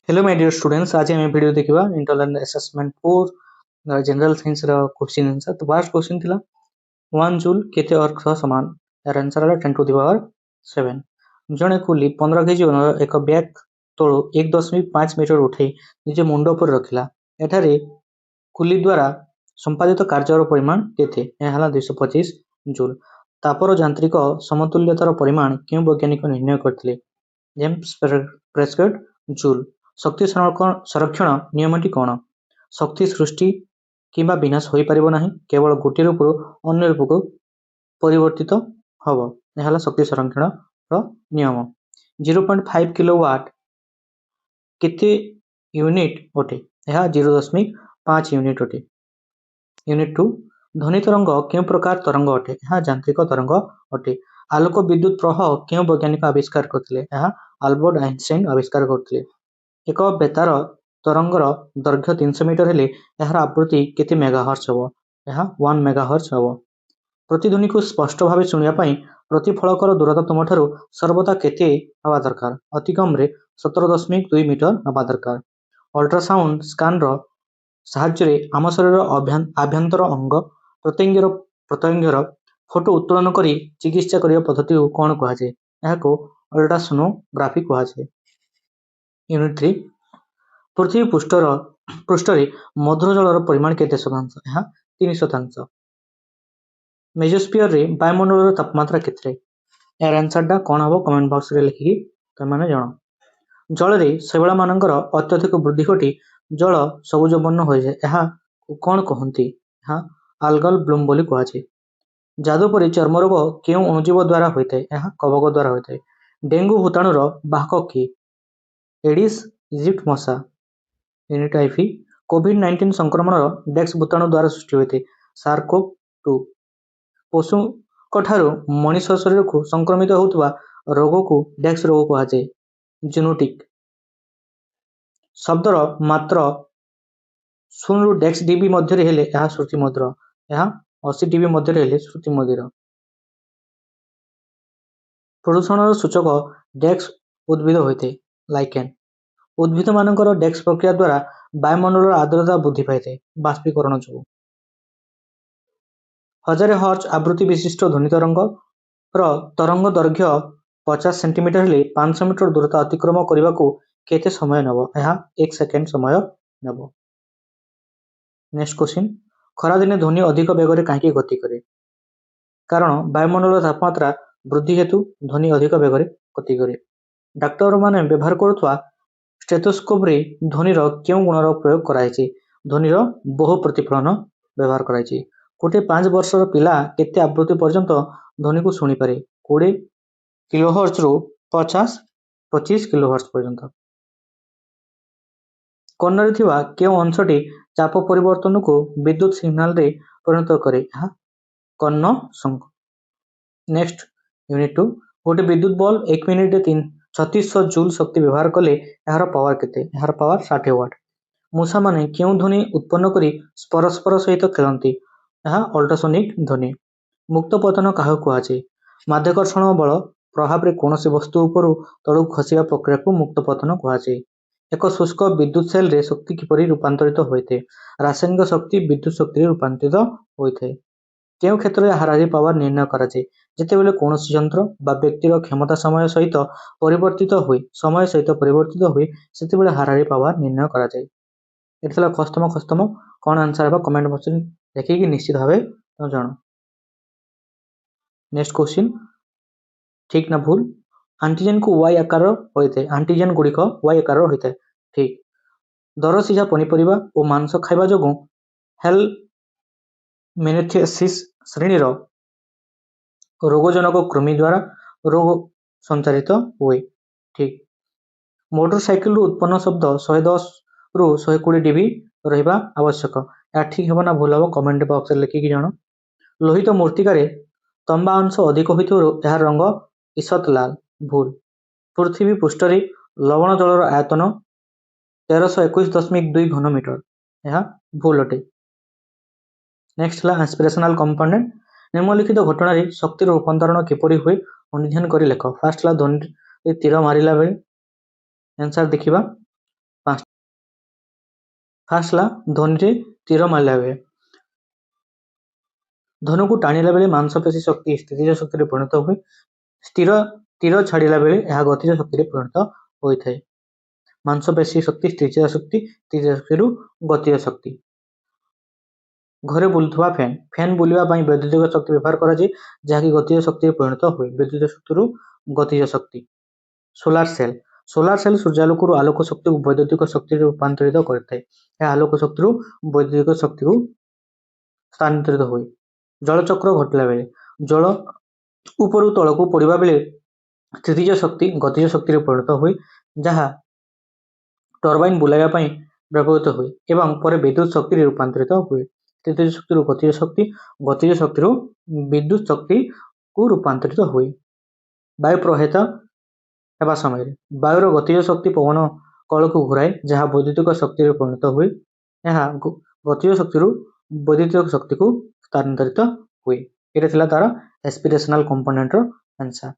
Hello my dear students, आज आम video देखा internal assessment 4 general science question answer. तो फर्स्ट क्वेश्चन थिला 1 जूल केते अर्क सह समान। यार आंसर है 10 टू द पावर 7। जड़े कुली 15 केजी एक बैग तलू 1.5 मीटर उठे निज मुंड पर रखिला। एठारे कुली द्वारा संपादित कार्यर परिमाण केते? यह 225 जूल। तापर यांत्रिक समतुल्यतार परिमाण क्यों वैज्ञानिक निर्णय करथिले? James Prescott joule. शक्ति संरक्षण नियमटी कौन? शक्ति सृष्टि किंबा विनाश हो पारिबो नाही, केवल गोटे रूप अन्य रूप को परिवर्तित हब। यह शक्ति संरक्षण नियम। 0.5 किलोवाट केते यूनिट अटे? यह 0.5 यूनिट अटे। यूनिट 2 ध्वनि तरंग क्यों प्रकार तरंग अटे? यह यांत्रिक तरंग अटे। आलोक विद्युत प्रवाह क्यों वैज्ञानिक आविष्कार करथिले? यह अल्बर्ट आइंस्टाइन आविष्कार करथिले। एक बेतार तरंगर दैर्घ्य 300 मीटर हेले यार आवृत्ति केते मेगाहर्ट्ज हबो? यह 1 मेगाहर्ट्ज हबो। प्रतिध्वनि को स्पष्ट भाव शुणिया पई प्रतिफलकर दूरता तुमठारु सर्वदा केते हवा दरकार? अति कम रे 17.2 मीटर हवा दरकार। अल्ट्रासाउंड स्कान साहाय्य आम शरीर आभ्यंतर अंग प्रत्यंगर फोटो उत्तोलन करी चिकित्सा करिया पद्धति को कौन कहुए? यह अल्ट्रासोनोग्राफी कहुए। यूनिट 3 पृथ्वी पृष्ठरे मधुर जलर परिमाण केते शतांश? यह 3 मेजोस्फीयर रे वायुमंडल तापमात्रा केते? यार आंसर कौन हम कमेंट बॉक्स रे लिखिकी तुमने जण। जल रे शैवाल मानकर अत्यधिक वृद्धि घटी जल सबुज वर्ण हो जाए, यह कौन कहती? यह आल्गल ब्लूम बोली कहुए। जादुपरी चर्म रोग क्यों अणुजीव द्वारा होता है? यह कवक द्वारा होता है। डेंगू भूताणुर बाहक किए? एडिस इजिप्ट मशा। यूनिट आईवी कोविड-19 संक्रमण डेक्स भूताणु द्वारा सृष्टि होते सार्स-CoV-2। पशु मनीष शरीर को संक्रमित होता रोग को डेक्स रोग कहुए। जूनोटिक शब्दर मात्र 0 रु डेक्स डीबी मध्य हेले यह श्रुति मधुर, यह 80 डीबी मध्य हेले श्रुति मधुर। प्रदूषण सूचक डेक्स उद्भिद होते लाइकेन। उद्भिद मानकर डेक्स प्रक्रिया द्वारा वायुमंडल आर्द्रता वृद्धि पाए बाष्पीकरण जो। 1000 हर्ट्ज आवृत्ति विशिष्ट ध्वनि तरंग दैर्घ्य 50 सेंटीमीटर हेले 500 मीटर दूरता अतिक्रम करने को केते समय नब? यह 1 सेकेंड समय नब। नेक्स्ट क्वेश्चन खरा दिने ध्वनि अधिक बेगर कहीं गति करे? कारण वायुमंडल तापमात्रा वृद्धि हेतु ध्वनि अधिक बेगर गति करे। डाक्टर माने व्यवहार करुवा स्टेथोस्कोप रे ध्वनिर क्यों गुणर प्रयोग कराई? ध्वनिर बहु प्रतिफलन व्यवहार कराई। गोटे 5 वर्षर पिला केते आवृत्ति पर्यंत ध्वनि को शुणी पारे? 20 किलोहर्ट्ज रु 25 किलोहर्ट्ज पर्यंत। कर्णरे थिबा केउ अंशटी चाप परिवर्तन को विद्युत सिग्नल रे परिणत करे? यह कर्ण संक। नेक्स्ट यूनिट 2 गोटे विद्युत बल्ब 1 मिनिट 3600 जूल शक्ति व्यवहार कले यार पावर केते? यार पावर 60 वाट। मूषा माने क्यों ध्वनि उत्पन्न करी परस्पर सहित खेलती? यह अल्ट्रासोनिक ध्वनि। मुक्त पतन क्या कहुए? माध्याकर्षण बल प्रभाव रे कौन वस्तु उपरू तलू खसिया प्रक्रिया को मुक्त पतन कहुए। एक शुष्क विद्युत सेल रे शक्ति किपरि रूपांतरित होते? रासायनिक शक्ति विद्युत शक्ति रूपांतरित होते। केउ क्षेत्र में हाराहारी पावर निर्णय कराए? जेतेबेले कौनसी यंत्र बा व्यक्तिर क्षमता समय सहित परिवर्तित हुए सेतेबेले हाराहारी पावर निर्णय कराए। एथला खस्तम कौन आंसर है कमेंट बॉक्स में देखिए निश्चित भाव जन। नेक्स्ट क्वेश्चन ठीक ना भूल? आंटीजेन को वाई आकार होता है। आंटीजेन गुड़िक वाई आकार होता है ठीक। दर सीझा पनीपरिया और मांस खाइबा जोगु हेलमेनेथियासिस श्रेणीर रोगजनक कृमि द्वारा रोग संचारित हुए ठीक। मोटरसाइकेल उत्पन्न शब्द 110 रु 120 डीबी रहा आवश्यक। या ठीक है ना भूल हम कमेंट बॉक्स लिखिकी जन। लोहित मूर्तिकार तंबा अंश अधिक होर रंग ईषत लाल भूल। पृथ्वी पृष्ठ लवण जलर आयतन 1321.2 घनमीटर, यह भूल अटे। नेक्स्ट है इंस्पिरेशनल कंपोनेंट। निम्नलिखित घटना शक्ति रूपांतरण किपरि हुए अनुध्यान कर लेख। फास्ट है ध्वनि तीर मारिला बेले आंसर देखा ଫାର୍ଷ୍ଟ ହେଲା ଧ୍ୱନିରେ ତୀର ମାରିଲା ବେଳେ। ଧନୁକୁ ଟାଣିଲା ବେଳେ ମାଂସପେଶୀ ଶକ୍ତି ସ୍ଥିତିଜ ଶକ୍ତିରେ ପରିଣତ ହୁଏ। ତୀର ଛାଡ଼ିଲା ବେଳେ ଏହା ଗତିଜ ଶକ୍ତିରେ ପରିଣତ ହୋଇଥାଏ। ମାଂସପେଶୀ ଶକ୍ତି ସ୍ଥିତିଜ ଶକ୍ତି, ସ୍ଥିତିଜ ଶକ୍ତିରୁ ଗତିଜ ଶକ୍ତି। ଘରେ ବୁଲୁଥିବା ଫ୍ୟାନ୍। ଫ୍ୟାନ୍ ବୁଲିବା ପାଇଁ ବୈଦ୍ୟୁତିକ ଶକ୍ତି ବ୍ୟବହାର କରାଯାଏ, ଯାହାକି ଗତିଜ ଶକ୍ତିରେ ପରିଣତ ହୁଏ। ବିଦ୍ୟୁତ ଶକ୍ତିରୁ ଗତିଜ ଶକ୍ତି। Solar cell. ସୋଲାର ସେଲ୍ ସୂର୍ଯ୍ୟାଲୋକରୁ ଆଲୋକ ଶକ୍ତିକୁ ବୈଦ୍ୟୁତିକ ଶକ୍ତିରେ ରୂପାନ୍ତରିତ କରିଥାଏ। ଏହା ଆଲୋକ ଶକ୍ତିରୁ ବୈଦ୍ୟୁତିକ ଶକ୍ତିକୁ ସ୍ଥାନାନ୍ତରିତ ହୁଏ। ଜଳଚକ୍ର ଘଟିଲା ବେଳେ। ଜଳ ଉପରୁ ତଳକୁ ପଡ଼ିବା ବେଳେ ସ୍ଥିତିଜ ଶକ୍ତି ଗତିଜ ଶକ୍ତିରେ ପରିଣତ ହୁଏ, ଯାହା ଟର୍ବାଇନ୍ ବୁଲାଇବା ପାଇଁ ବ୍ୟବହୃତ ହୁଏ ଏବଂ ପରେ ବିଦ୍ୟୁତ ଶକ୍ତିରେ ରୂପାନ୍ତରିତ ହୁଏ। ସ୍ଥିତିଜ ଶକ୍ତିରୁ ଗତିଜ ଶକ୍ତି, ଗତିଜ ଶକ୍ତିରୁ ବିଦ୍ୟୁତ ଶକ୍ତିକୁ ରୂପାନ୍ତରିତ ହୁଏ। ବାୟୁ ପ୍ରବାହିତ ହେବା ସମୟରେ ବାୟୁର ଗତିଜ ଶକ୍ତି ପବନ କଳକୁ ଘୁରାଏ, ଯାହା ବୈଦ୍ୟୁତିକ ଶକ୍ତିରେ ପରିଣତ ହୁଏ। ଏହା ଗତିଜ ଶକ୍ତିରୁ ବୈଦ୍ୟୁତିକ ଶକ୍ତିକୁ ସ୍ଥାନାନ୍ତରିତ ହୁଏ। ଏଇଟା ଥିଲା ତାର ଏସ୍ପିରେସନାଲ କମ୍ପୋନେଣ୍ଟର ଆନ୍ସର।